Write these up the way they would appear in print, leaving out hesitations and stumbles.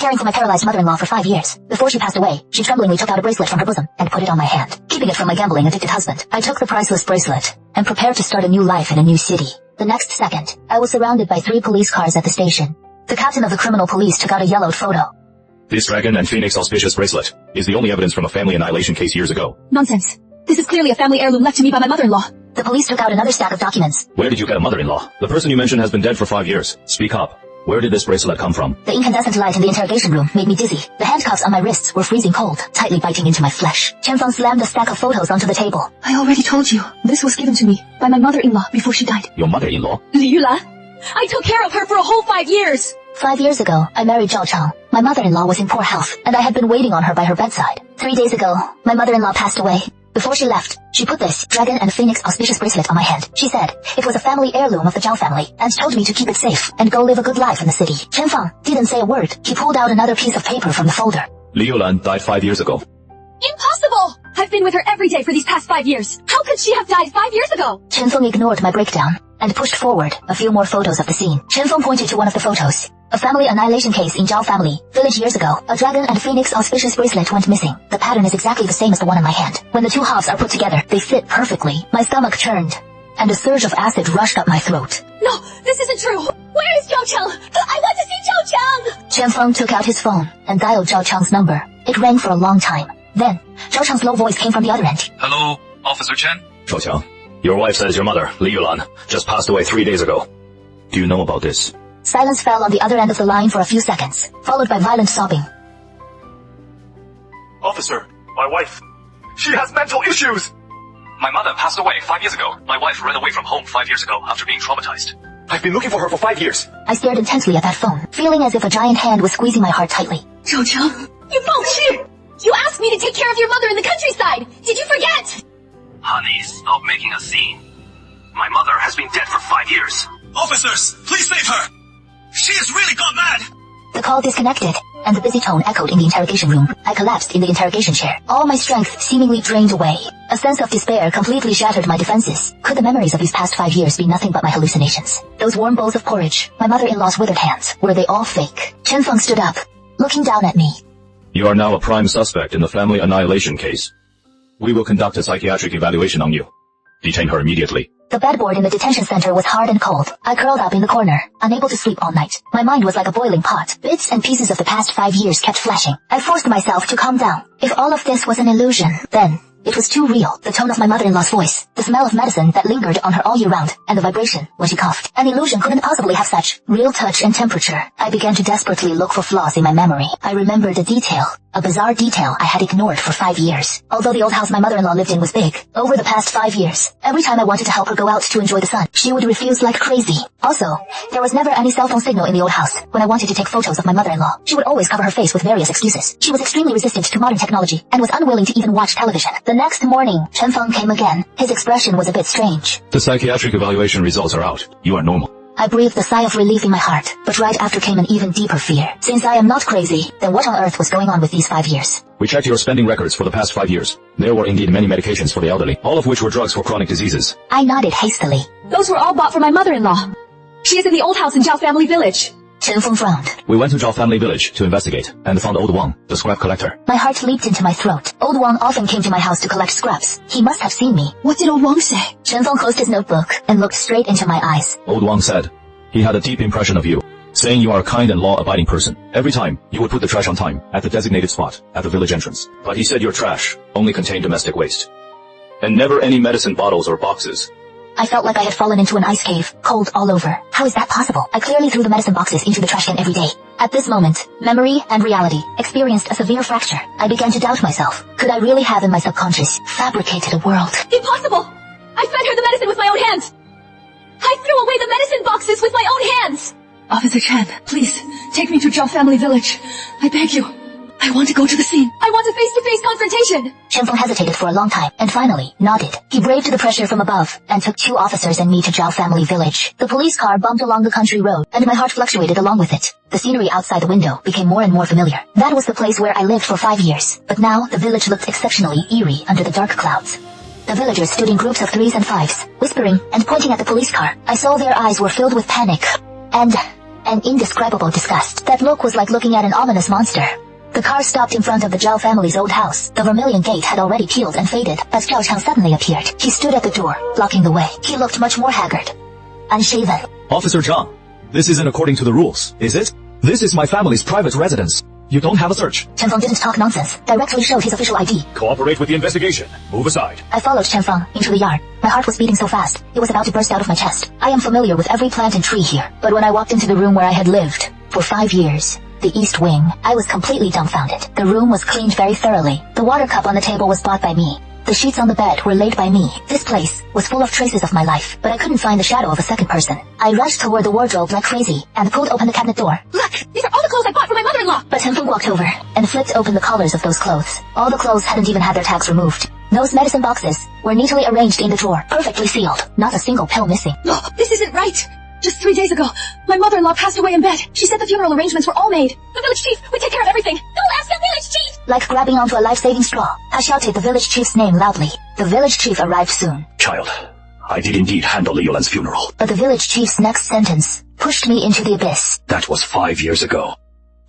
caring for my paralyzed mother-in-law for 5 years. Before she passed away, she tremblingly took out a bracelet from her bosom and put it on my hand. Keeping it from my gambling-addicted husband, I took the priceless bracelet and prepared to start a new life in a new city. The next second, I was surrounded by 3 police cars at the station. The captain of the criminal police took out a yellowed photo. This dragon and phoenix auspicious bracelet is the only evidence from a family annihilation case years ago. Nonsense. This is clearly a family heirloom left to me by my mother-in-law. The police took out another stack of documents. Where did you get a mother-in-law? The person you mentioned has been dead for 5 years. Speak up. Where did this bracelet come from? The incandescent light in the interrogation room made me dizzy. The handcuffs on my wrists were freezing cold, tightly biting into my flesh. Chen Feng slammed a stack of photos onto the table. I already told you. This was given to me by my mother-in-law before she died. Your mother-in-law? Li Yulan. I took care of her for a whole 5 years. 5 years ago, I married Zhao Chang. My mother-in-law was in poor health, and I had been waiting on her by her bedside. 3 days ago, my mother-in-law passed away. Before she left, she put this dragon and phoenix auspicious bracelet on my hand. She said it was a family heirloom of the Zhao family, and told me to keep it safe and go live a good life in the city. Chen Feng didn't say a word. He pulled out another piece of paper from the folder. Li Yulan died 5 years ago. Impossible! I've been with her every day for these past 5 years. How could she have died 5 years ago? Chen Feng ignored my breakdown and pushed forward a few more photos of the scene. Chen Feng pointed to one of the photos. A family annihilation case in Zhao family village years ago. A dragon and phoenix auspicious bracelet went missing. The pattern is exactly the same as the one in my hand. When the two halves are put together, they fit perfectly. My stomach churned, and a surge of acid rushed up my throat. No, this isn't true. Where is Zhao Chang? I want to see Zhao Chang! Chen Feng took out his phone and dialed Zhao Chang's number. It rang for a long time. Then, Zhao Chang's low voice came from the other end. Hello, Officer Chen? Zhao Qiang, your wife says your mother, Li Yulan, just passed away 3 days ago. Do you know about this? Silence fell on the other end of the line for a few seconds, followed by violent sobbing. Officer, my wife. She has mental issues! My mother passed away 5 years ago. My wife ran away from home 5 years ago after being traumatized. I've been looking for her for 5 years. I stared intensely at that phone, feeling as if a giant hand was squeezing my heart tightly. Zhao Chang, you bullshit! You asked me to take care of your mother in the countryside! Did you forget? Honey, stop making a scene. My mother has been dead for 5 years. Officers, please save her! She has really gone mad! The call disconnected, and the busy tone echoed in the interrogation room. I collapsed in the interrogation chair. All my strength seemingly drained away. A sense of despair completely shattered my defenses. Could the memories of these past 5 years be nothing but my hallucinations? Those warm bowls of porridge, my mother-in-law's withered hands, were they all fake? Chen Feng stood up, looking down at me. You are now a prime suspect in the family annihilation case. We will conduct a psychiatric evaluation on you. Detain her immediately. The bedboard in the detention center was hard and cold. I curled up in the corner, unable to sleep all night. My mind was like a boiling pot. Bits and pieces of the past 5 years kept flashing. I forced myself to calm down. If all of this was an illusion, then it was too real. The tone of my mother-in-law's voice, the smell of medicine that lingered on her all year round, and the vibration when she coughed. An illusion couldn't possibly have such real touch and temperature. I began to desperately look for flaws in my memory. I remembered a detail, a bizarre detail I had ignored for 5 years. Although the old house my mother-in-law lived in was big, over the past 5 years, every time I wanted to help her go out to enjoy the sun, she would refuse like crazy. Also, there was never any cell phone signal in the old house. When I wanted to take photos of my mother-in-law, she would always cover her face with various excuses. She was extremely resistant to modern technology, and was unwilling to even watch television. The next morning, Chen Feng came again. His expression was a bit strange. The psychiatric evaluation results are out. You are normal. I breathed a sigh of relief in my heart, but right after came an even deeper fear. Since I am not crazy, then what on earth was going on with these 5 years? We checked your spending records for the past 5 years. There were indeed many medications for the elderly, all of which were drugs for chronic diseases. I nodded hastily. Those were all bought for my mother-in-law. She is in the old house in Zhao family village. Chen Feng frowned. We went to Zhao family village to investigate, and found old Wang, the scrap collector. My heart leaped into my throat. Old Wang often came to my house to collect scraps. He must have seen me. What did old Wang say? Chen Feng closed his notebook and looked straight into my eyes. Old Wang said he had a deep impression of you, saying you are a kind and law-abiding person. Every time, you would put the trash on time, at the designated spot, at the village entrance. But he said your trash only contained domestic waste, and never any medicine bottles or boxes. I felt like I had fallen into an ice cave, cold all over. How is that possible? I clearly threw the medicine boxes into the trash can every day. At this moment, memory and reality experienced a severe fracture. I began to doubt myself. Could I really have in my subconscious fabricated a world? Impossible! I fed her the medicine with my own hands! I threw away the medicine boxes with my own hands! Officer Chen, please, take me to Zhao family village. I beg you. I want to go to the scene. I want a face-to-face confrontation. Chen Feng hesitated for a long time, and finally, nodded. He braved the pressure from above, and took 2 officers and me to Zhao family village. The police car bumped along the country road, and my heart fluctuated along with it. The scenery outside the window became more and more familiar. That was the place where I lived for 5 years. But now, the village looked exceptionally eerie under the dark clouds. The villagers stood in groups of 3s and 5s, whispering and pointing at the police car. I saw their eyes were filled with panic and an indescribable disgust. That look was like looking at an ominous monster. The car stopped in front of the Zhao family's old house. The vermilion gate had already peeled and faded as Zhao Chang suddenly appeared. He stood at the door, blocking the way. He looked much more haggard. Unshaven. Officer Zhang, this isn't according to the rules, is it? This is my family's private residence. You don't have a search. Chen Feng didn't talk nonsense. Directly showed his official ID. Cooperate with the investigation. Move aside. I followed Chen Feng into the yard. My heart was beating so fast, it was about to burst out of my chest. I am familiar with every plant and tree here, but when I walked into the room where I had lived for 5 years, the East Wing, I was completely dumbfounded. The room was cleaned very thoroughly. The water cup on the table was bought by me. The sheets on the bed were laid by me. This place was full of traces of my life, but I couldn't find the shadow of a second person. I rushed toward the wardrobe like crazy and pulled open the cabinet door. Look! These are all the clothes I bought for my mother-in-law! But Chen Feng walked over and flipped open the collars of those clothes. All the clothes hadn't even had their tags removed. Those medicine boxes were neatly arranged in the drawer, perfectly sealed. Not a single pill missing. No, this isn't right! Just 3 days ago, my mother-in-law passed away in bed. She said the funeral arrangements were all made. The village chief would take care of everything. Don't ask the village chief! Like grabbing onto a life-saving straw, I shouted the village chief's name loudly. The village chief arrived soon. Child, I did indeed handle Leolan's funeral. But the village chief's next sentence pushed me into the abyss. That was 5 years ago.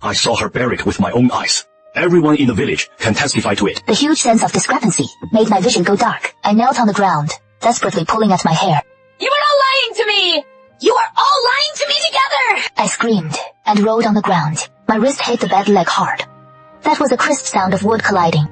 I saw her buried with my own eyes. Everyone in the village can testify to it. The huge sense of discrepancy made my vision go dark. I knelt on the ground, desperately pulling at my hair. You are all lying to me! You are all lying to me together! I screamed and rolled on the ground. My wrist hit the bed leg hard. That was a crisp sound of wood colliding.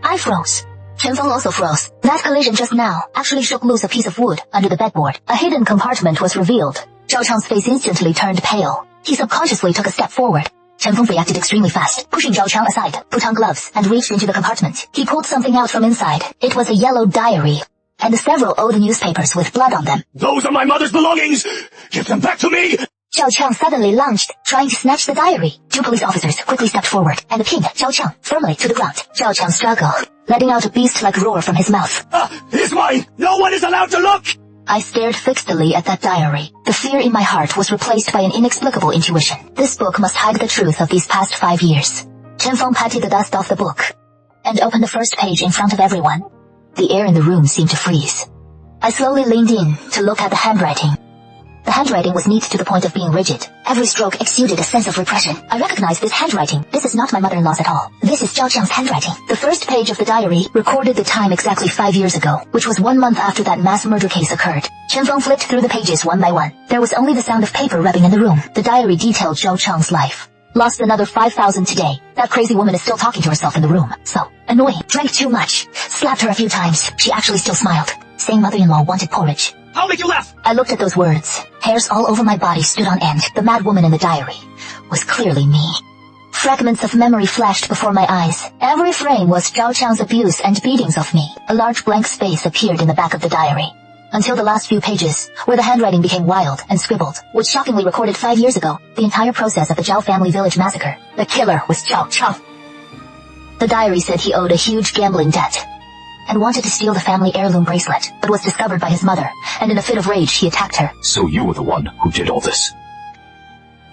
I froze. Chen Feng also froze. That collision just now actually shook loose a piece of wood under the bedboard. A hidden compartment was revealed. Zhao Chang's face instantly turned pale. He subconsciously took a step forward. Chen Feng reacted extremely fast, pushing Zhao Chang aside, put on gloves, and reached into the compartment. He pulled something out from inside. It was a yellow diary, and several old newspapers with blood on them. Those are my mother's belongings! Give them back to me! Zhao Chang suddenly lunged, trying to snatch the diary. 2 police officers quickly stepped forward and pinned Zhao Chang firmly to the ground. Zhao Chang struggled, letting out a beast-like roar from his mouth. It's mine! No one is allowed to look! I stared fixedly at that diary. The fear in my heart was replaced by an inexplicable intuition. This book must hide the truth of these past 5 years. Chen Feng patted the dust off the book and opened the first page in front of everyone. The air in the room seemed to freeze. I slowly leaned in to look at the handwriting. The handwriting was neat to the point of being rigid. Every stroke exuded a sense of repression. I recognized this handwriting. This is not my mother-in-law's at all. This is Zhao Chang's handwriting. The first page of the diary recorded the time exactly 5 years ago, which was 1 month after that mass murder case occurred. Chen Feng flipped through the pages one by one. There was only the sound of paper rubbing in the room. The diary detailed Zhao Chang's life. Lost another 5,000 today. That crazy woman is still talking to herself in the room. So annoying. Drank too much. Slapped her a few times. She actually still smiled. Saying mother-in-law wanted porridge. I'll make you laugh! I looked at those words. Hairs all over my body stood on end. The mad woman in the diary was clearly me. Fragments of memory flashed before my eyes. Every frame was Zhao Chang's abuse and beatings of me. A large blank space appeared in the back of the diary. Until the last few pages, where the handwriting became wild and scribbled, which shockingly recorded 5 years ago, the entire process of the Zhao family village massacre. The killer was Zhao Chang. The diary said he owed a huge gambling debt and wanted to steal the family heirloom bracelet, but was discovered by his mother, and in a fit of rage he attacked her. So you were the one who did all this?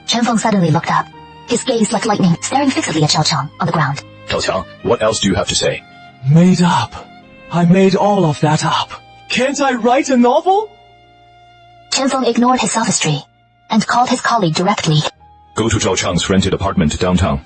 Chen Feng suddenly looked up, his gaze like lightning, staring fixedly at Zhao Chang on the ground. Zhao Chang, what else do you have to say? Made up. I made all of that up. Can't I write a novel? Chen Feng ignored his sophistry and called his colleague directly. Go to Zhao Chang's rented apartment downtown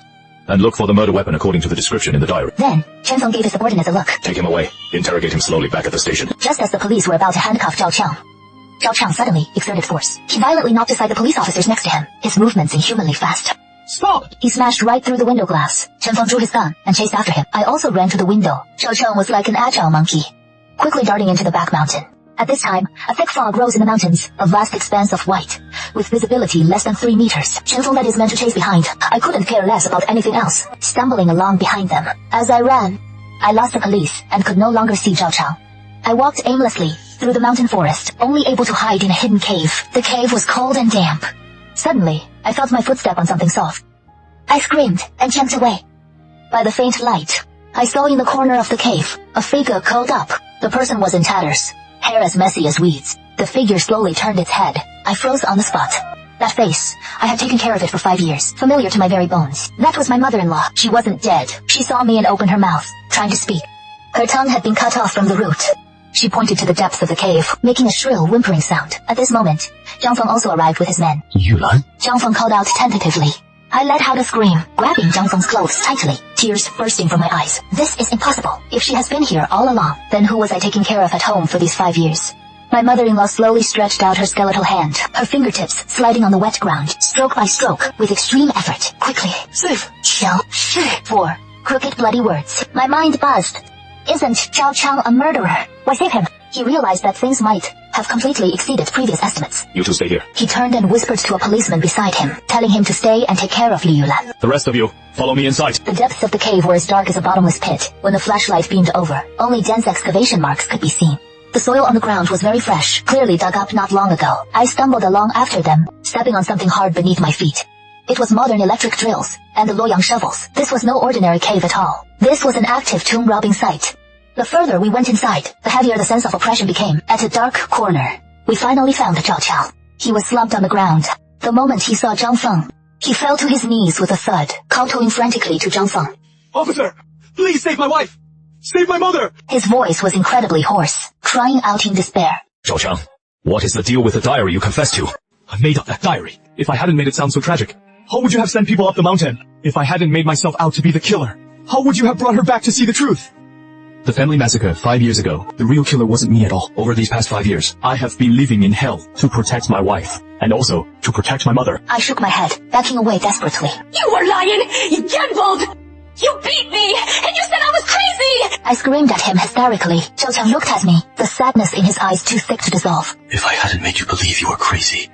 and look for the murder weapon according to the description in the diary. Then, Chen Feng gave his subordinate a look. Take him away. Interrogate him slowly back at the station. Just as the police were about to handcuff Zhao Chang suddenly exerted force. He violently knocked aside the police officers next to him, his movements inhumanly fast. Stop! He smashed right through the window glass. Chen Feng drew his gun and chased after him. I also ran to the window. Zhao Chang was like an agile monkey, quickly darting into the back mountain. At this time, a thick fog rose in the mountains, a vast expanse of white, with visibility less than 3 meters. Chen Feng led his men to chase behind. I couldn't care less about anything else, stumbling along behind them. As I ran, I lost the police and could no longer see Zhao Chang. I walked aimlessly through the mountain forest, only able to hide in a hidden cave. The cave was cold and damp. Suddenly, I felt my footstep on something soft. I screamed and jumped away. By the faint light, I saw in the corner of the cave a figure curled up. The person was in tatters, hair as messy as weeds. The figure slowly turned its head. I froze on the spot. That face, I had taken care of it for 5 years, familiar to my very bones. That was my mother-in-law. She wasn't dead. She saw me and opened her mouth, trying to speak. Her tongue had been cut off from the root. She pointed to the depths of the cave, making a shrill, whimpering sound. At this moment, Zhang Feng also arrived with his men. Yulan? Zhang Feng called out tentatively. I let out a scream, grabbing Zhang Feng's clothes tightly, tears bursting from my eyes. This is impossible. If she has been here all along, then who was I taking care of at home for these 5 years? My mother-in-law slowly stretched out her skeletal hand, her fingertips sliding on the wet ground, stroke by stroke, with extreme effort. Quickly. Safe. Xiao Shi. 4 crooked bloody words. My mind buzzed. Isn't Zhao Chang a murderer? Why save him? He realized that things might have completely exceeded previous estimates. You two stay here. He turned and whispered to a policeman beside him, telling him to stay and take care of Liu Yulan. The rest of you, follow me inside. The depths of the cave were as dark as a bottomless pit. When the flashlight beamed over, only dense excavation marks could be seen. The soil on the ground was very fresh, clearly dug up not long ago. I stumbled along after them, stepping on something hard beneath my feet. It was modern electric drills and the Luoyang shovels. This was no ordinary cave at all. This was an active tomb-robbing site. The further we went inside, the heavier the sense of oppression became. At a dark corner, we finally found Zhao Chao. He was slumped on the ground. The moment he saw Zhang Feng, he fell to his knees with a thud, kowtowing frantically to Zhang Feng. Officer, please save my wife! Save my mother! His voice was incredibly hoarse, crying out in despair. Zhao Chang, what is the deal with the diary you confessed to? I made up that diary. If I hadn't made it sound so tragic, how would you have sent people up the mountain? If I hadn't made myself out to be the killer, how would you have brought her back to see the truth? The family massacre 5 years ago. The real killer wasn't me at all. Over these past 5 years, I have been living in hell to protect my wife, and also to protect my mother. I shook my head, backing away desperately. You were lying! You gambled! You beat me! And you said I was crazy! I screamed at him hysterically. Zhao Chang looked at me, the sadness in his eyes too thick to dissolve. If I hadn't made you believe you were crazy,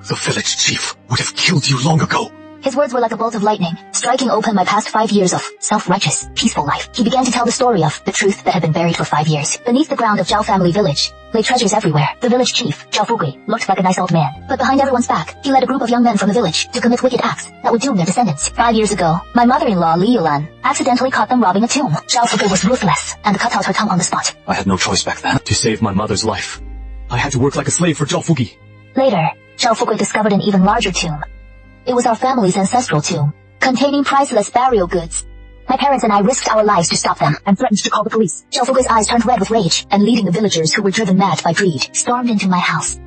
the village chief would have killed you long ago. His words were like a bolt of lightning, striking open my past 5 years of self-righteous, peaceful life. He began to tell the story of the truth that had been buried for 5 years. Beneath the ground of Zhao family village lay treasures everywhere. The village chief, Zhao Fugui, looked like a nice old man. But behind everyone's back, he led a group of young men from the village to commit wicked acts that would doom their descendants. 5 years ago, my mother-in-law, Liu Yulan, accidentally caught them robbing a tomb. Zhao Fugui was ruthless and cut out her tongue on the spot. I had no choice back then. To save my mother's life, I had to work like a slave for Zhao Fugi. Later, Zhao Fugui discovered an even larger tomb. It was our family's ancestral tomb, containing priceless burial goods. My parents and I risked our lives to stop them and threatened to call the police. Zhao Fugui's eyes turned red with rage, and leading the villagers who were driven mad by greed, stormed into my house.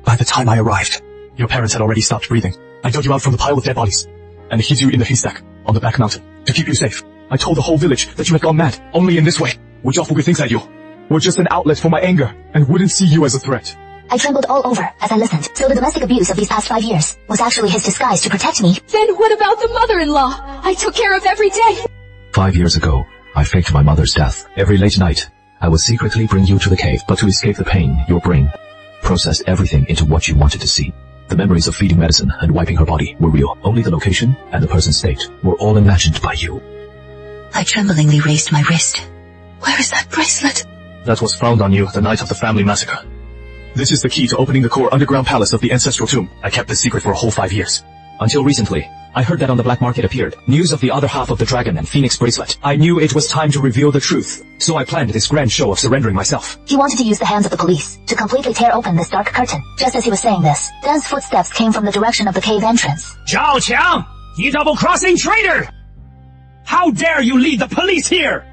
By the time I arrived, your parents had already stopped breathing. I dug you out from the pile of dead bodies and hid you in the haystack on the back mountain to keep you safe. I told the whole village that you had gone mad. Only in this way would Zhao Fugui think that you were just an outlet for my anger and wouldn't see you as a threat. I trembled all over as I listened. So the domestic abuse of these past 5 years was actually his disguise to protect me. Then what about the mother-in-law I took care of every day? 5 years ago, I faked my mother's death. Every late night, I would secretly bring you to the cave, but to escape the pain, your brain processed everything into what you wanted to see. The memories of feeding medicine and wiping her body were real. Only the location and the person's state were all imagined by you. I tremblingly raised my wrist. Where is that bracelet? That was found on you the night of the family massacre. This is the key to opening the core underground palace of the ancestral tomb. I kept this secret for a whole 5 years. Until recently, I heard that on the black market appeared news of the other half of the dragon and phoenix bracelet. I knew it was time to reveal the truth, so I planned this grand show of surrendering myself. He wanted to use the hands of the police to completely tear open this dark curtain. Just as he was saying this, dense footsteps came from the direction of the cave entrance. Zhao Qiang, you double-crossing traitor! How dare you lead the police here?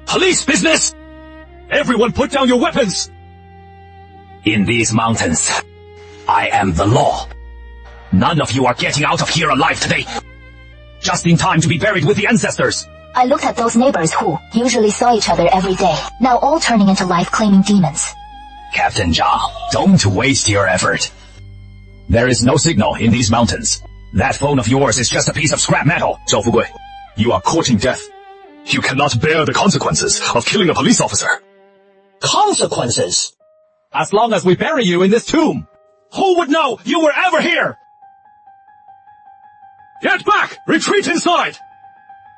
Police business! Everyone put down your weapons! In these mountains, I am the law. None of you are getting out of here alive today. Just in time to be buried with the ancestors. I looked at those neighbors who usually saw each other every day, now all turning into life-claiming demons. Captain Zhao, don't waste your effort. There is no signal in these mountains. That phone of yours is just a piece of scrap metal. Zhao Fugui, you are courting death. You cannot bear the consequences of killing a police officer. Consequences? As long as we bury you in this tomb, who would know you were ever here? Get back! Retreat inside!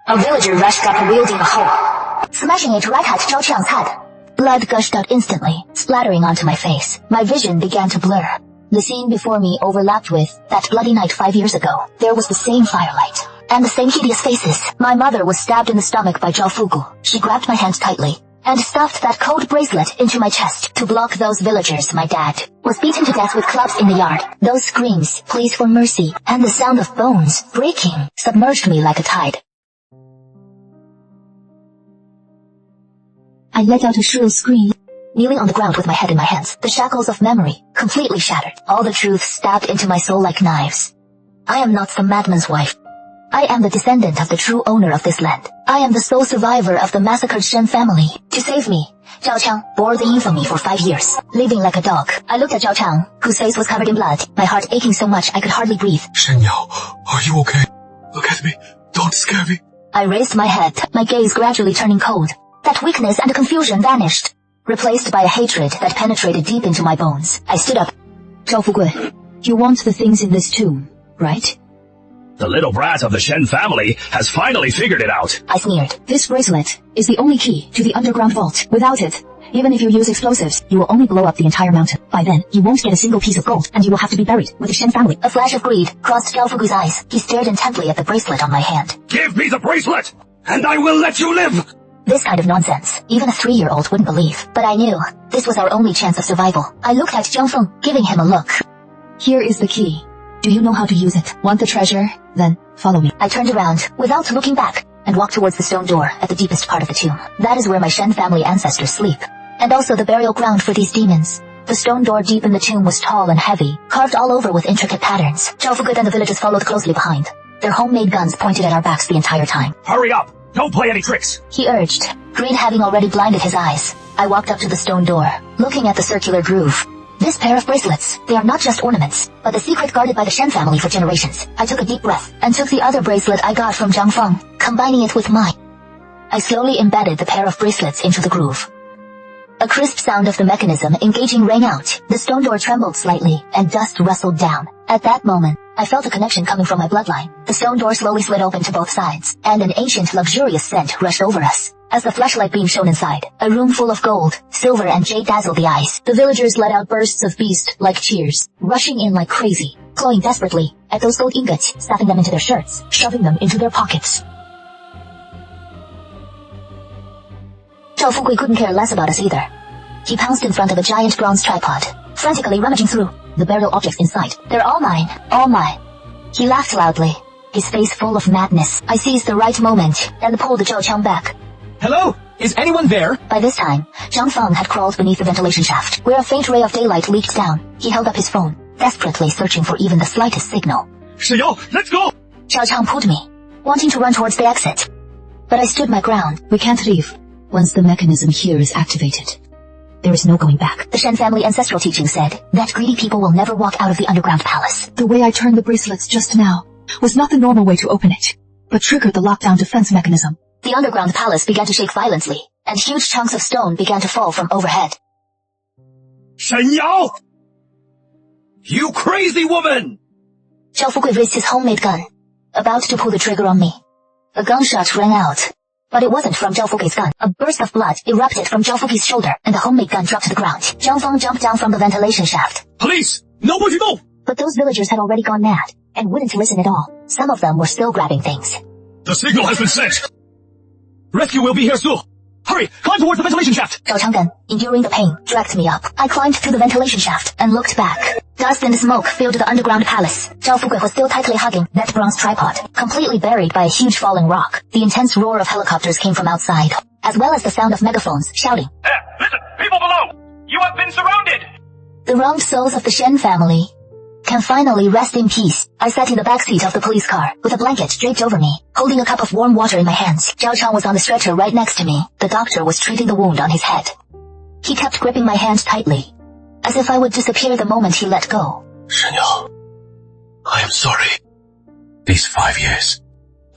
A villager rushed up wielding a hoe, smashing it right at Zhao Qiang's head. Blood gushed out instantly, splattering onto my face. My vision began to blur. The scene before me overlapped with that bloody night 5 years ago. There was the same firelight, and the same hideous faces. My mother was stabbed in the stomach by Zhao Fugu. She grabbed my hand tightly and stuffed that code bracelet into my chest to block those villagers. My dad was beaten to death with clubs in the yard. Those screams, pleas for mercy, and the sound of bones breaking submerged me like a tide. I let out a shrill scream. Kneeling on the ground with my head in my hands, the shackles of memory completely shattered. All the truth stabbed into my soul like knives. I am not the madman's wife. I am the descendant of the true owner of this land. I am the sole survivor of the massacred Shen family. To save me, Zhao Chang bore the infamy for 5 years, living like a dog. I looked at Zhao Chang, whose face was covered in blood, my heart aching so much I could hardly breathe. Shen Yao, are you okay? Look at me. Don't scare me. I raised my head, my gaze gradually turning cold. That weakness and confusion vanished, replaced by a hatred that penetrated deep into my bones. I stood up. Zhao Fugui, you want the things in this tomb, right? The little brat of the Shen family has finally figured it out. I sneered. This bracelet is the only key to the underground vault. Without it, even if you use explosives, you will only blow up the entire mountain. By then, you won't get a single piece of gold, and you will have to be buried with the Shen family. A flash of greed crossed Zhao Fugui's eyes. He stared intently at the bracelet on my hand. Give me the bracelet, and I will let you live! This kind of nonsense, even a 3-year-old wouldn't believe. But I knew this was our only chance of survival. I looked at Jiang Feng, giving him a look. Here is the key. Do you know how to use it? Want the treasure? Then, follow me. I turned around, without looking back, and walked towards the stone door at the deepest part of the tomb. That is where my Shen family ancestors sleep, and also the burial ground for these demons. The stone door deep in the tomb was tall and heavy, carved all over with intricate patterns. Zhao Fugui and the villagers followed closely behind, their homemade guns pointed at our backs the entire time. Hurry up! Don't play any tricks! He urged, greed having already blinded his eyes. I walked up to the stone door, looking at the circular groove. This pair of bracelets, they are not just ornaments, but the secret guarded by the Shen family for generations. I took a deep breath, and took the other bracelet I got from Jiang Feng, combining it with mine. I slowly embedded the pair of bracelets into the groove. A crisp sound of the mechanism engaging rang out. The stone door trembled slightly, and dust rustled down. At that moment, I felt a connection coming from my bloodline. The stone door slowly slid open to both sides, and an ancient, luxurious scent rushed over us. As the flashlight beam shone inside, a room full of gold, silver and jade dazzled the eyes. The villagers let out bursts of beast-like cheers, rushing in like crazy, clawing desperately at those gold ingots, stuffing them into their shirts, shoving them into their pockets. Zhao Fugui couldn't care less about us either. He pounced in front of a giant bronze tripod, frantically rummaging through the burial objects inside. They're all mine, all mine. He laughed loudly, his face full of madness. I seized the right moment and pulled Zhao Chang back. Hello? Is anyone there? By this time, Jiang Feng had crawled beneath the ventilation shaft, where a faint ray of daylight leaked down. He held up his phone, desperately searching for even the slightest signal. Shen Yao, let's go! Zhao Chang pulled me, wanting to run towards the exit. But I stood my ground. We can't leave once the mechanism here is activated. There is no going back. The Shen family ancestral teaching said that greedy people will never walk out of the underground palace. The way I turned the bracelets just now was not the normal way to open it, but triggered the lockdown defense mechanism. The underground palace began to shake violently, and huge chunks of stone began to fall from overhead. Shen Yao! You crazy woman! Zhao Fugui raised his homemade gun, about to pull the trigger on me. A gunshot rang out, but it wasn't from Zhao Fugui's gun. A burst of blood erupted from Zhao Fugui's shoulder, and the homemade gun dropped to the ground. Jiang Feng jumped down from the ventilation shaft. Police! Nobody move! But those villagers had already gone mad, and wouldn't listen at all. Some of them were still grabbing things. The signal has been sent! Rescue will be here soon! Hurry! Climb towards the ventilation shaft! Zhao Changgen, enduring the pain, dragged me up. I climbed through the ventilation shaft and looked back. Dust and smoke filled the underground palace. Zhao Fugui was still tightly hugging that bronze tripod, completely buried by a huge falling rock. The intense roar of helicopters came from outside, as well as the sound of megaphones shouting. Listen, people below! You have been surrounded! The wronged souls of the Shen family can finally rest in peace. I sat in the backseat of the police car, with a blanket draped over me, holding a cup of warm water in my hands. Zhao Chang was on the stretcher right next to me. The doctor was treating the wound on his head. He kept gripping my hand tightly, as if I would disappear the moment he let go. Shen Yao, I am sorry. These 5 years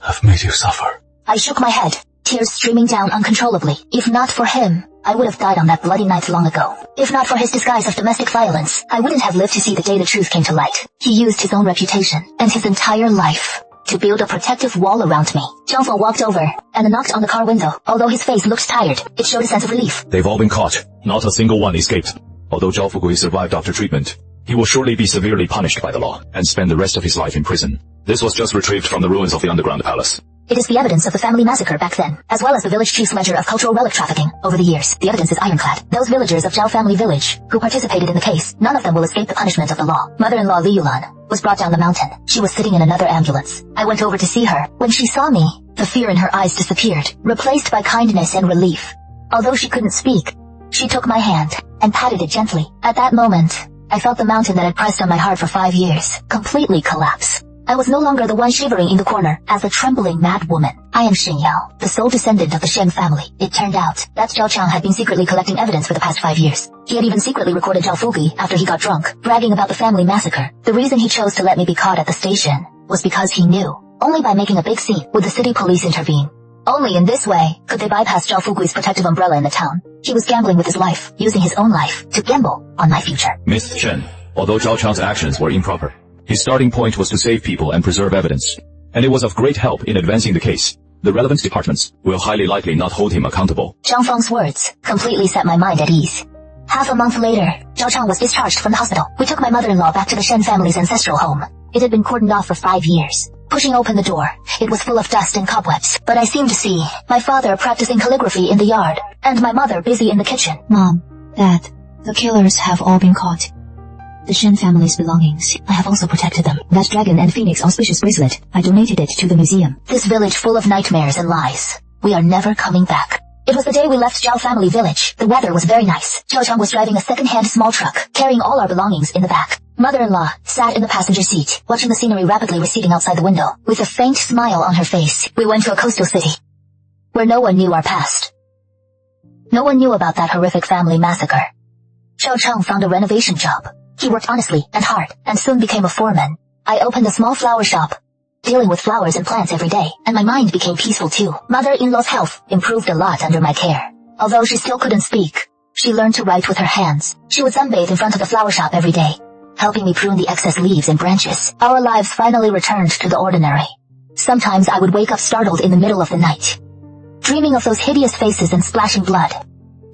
have made you suffer. I shook my head, tears streaming down uncontrollably. If not for him, I would have died on that bloody night long ago. If not for his disguise of domestic violence, I wouldn't have lived to see the day the truth came to light. He used his own reputation and his entire life to build a protective wall around me. Jiang Feng walked over and knocked on the car window. Although his face looked tired, it showed a sense of relief. They've all been caught. Not a single one escaped. Although Zhao Fugui survived after treatment, he will surely be severely punished by the law and spend the rest of his life in prison. This was just retrieved from the ruins of the underground palace. It is the evidence of the family massacre back then, as well as the village chief's ledger of cultural relic trafficking over the years. The evidence is ironclad. Those villagers of Zhao family village who participated in the case, none of them will escape the punishment of the law. Mother-in-law Li Yulan was brought down the mountain. She was sitting in another ambulance. I went over to see her. When she saw me, the fear in her eyes disappeared, replaced by kindness and relief. Although she couldn't speak, she took my hand and patted it gently. At that moment, I felt the mountain that had pressed on my heart for 5 years completely collapse. I was no longer the one shivering in the corner as a trembling mad woman. I am Xin Yao, the sole descendant of the Shen family. It turned out that Zhao Chang had been secretly collecting evidence for the past 5 years. He had even secretly recorded Zhao Fugi after he got drunk, bragging about the family massacre. The reason he chose to let me be caught at the station was because he knew only by making a big scene would the city police intervene. Only in this way could they bypass Zhao Fugui's protective umbrella in the town. He was gambling with his life, using his own life to gamble on my future. Miss Chen, although Zhao Chang's actions were improper, his starting point was to save people and preserve evidence, and it was of great help in advancing the case. The relevant departments will highly likely not hold him accountable. Zhang Feng's words completely set my mind at ease. Half a month later, Zhao Chang was discharged from the hospital. We took my mother-in-law back to the Shen family's ancestral home. It had been cordoned off for 5 years. Pushing open the door, it was full of dust and cobwebs, but I seemed to see my father practicing calligraphy in the yard, and my mother busy in the kitchen. Mom, Dad, the killers have all been caught. The Shen family's belongings, I have also protected them. That dragon and phoenix auspicious bracelet, I donated it to the museum. This village full of nightmares and lies. We are never coming back. It was the day we left Zhao family village. The weather was very nice. Zhao Chang was driving a second-hand small truck, carrying all our belongings in the back. Mother-in-law sat in the passenger seat, watching the scenery rapidly receding outside the window. With a faint smile on her face, we went to a coastal city, where no one knew our past. No one knew about that horrific family massacre. Zhao Chang found a renovation job. He worked honestly and hard, and soon became a foreman. I opened a small flower shop, dealing with flowers and plants every day, and my mind became peaceful too. Mother-in-law's health improved a lot under my care. Although she still couldn't speak, she learned to write with her hands. She would sunbathe in front of the flower shop every day, helping me prune the excess leaves and branches. Our lives finally returned to the ordinary. Sometimes I would wake up startled in the middle of the night, dreaming of those hideous faces and splashing blood.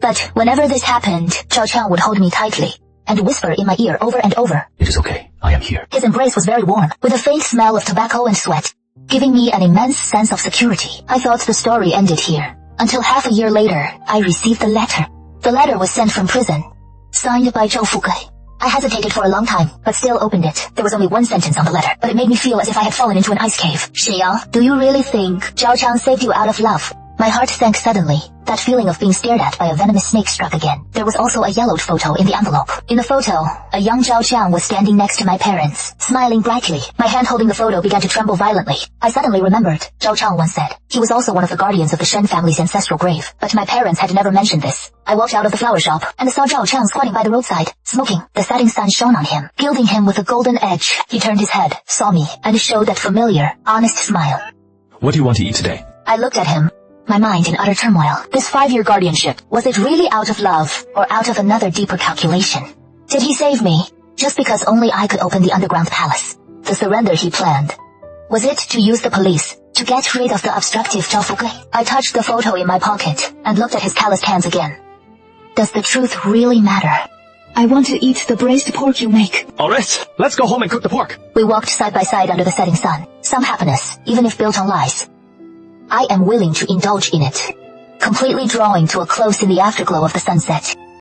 But whenever this happened, Zhao Chang would hold me tightly and whisper in my ear over and over, It is okay, I am here. His embrace was very warm, with a faint smell of tobacco and sweat, giving me an immense sense of security. I thought the story ended here, until half a year later, I received a letter. The letter was sent from prison, signed by Zhao Fugi. I hesitated for a long time, but still opened it. There was only one sentence on the letter, but it made me feel as if I had fallen into an ice cave. Xiao, do you really think Zhao Chang saved you out of love? My heart sank suddenly. That feeling of being stared at by a venomous snake struck again. There was also a yellowed photo in the envelope. In the photo, a young Zhao Chang was standing next to my parents, smiling brightly. My hand holding the photo began to tremble violently. I suddenly remembered, Zhao Chang once said, he was also one of the guardians of the Shen family's ancestral grave. But my parents had never mentioned this. I walked out of the flower shop, and saw Zhao Chang squatting by the roadside, smoking. The setting sun shone on him, gilding him with a golden edge. He turned his head, saw me, and showed that familiar, honest smile. What do you want to eat today? I looked at him, my mind in utter turmoil. This 5-year guardianship, was it really out of love, or out of another deeper calculation? Did he save me, just because only I could open the underground palace? The surrender he planned, was it to use the police, to get rid of the obstructive Zhao Fugi? I touched the photo in my pocket, and looked at his calloused hands again. Does the truth really matter? I want to eat the braised pork you make. Alright, let's go home and cook the pork. We walked side by side under the setting sun. Some happiness, even if built on lies, I am willing to indulge in it, completely drawing to a close in the afterglow of the sunset.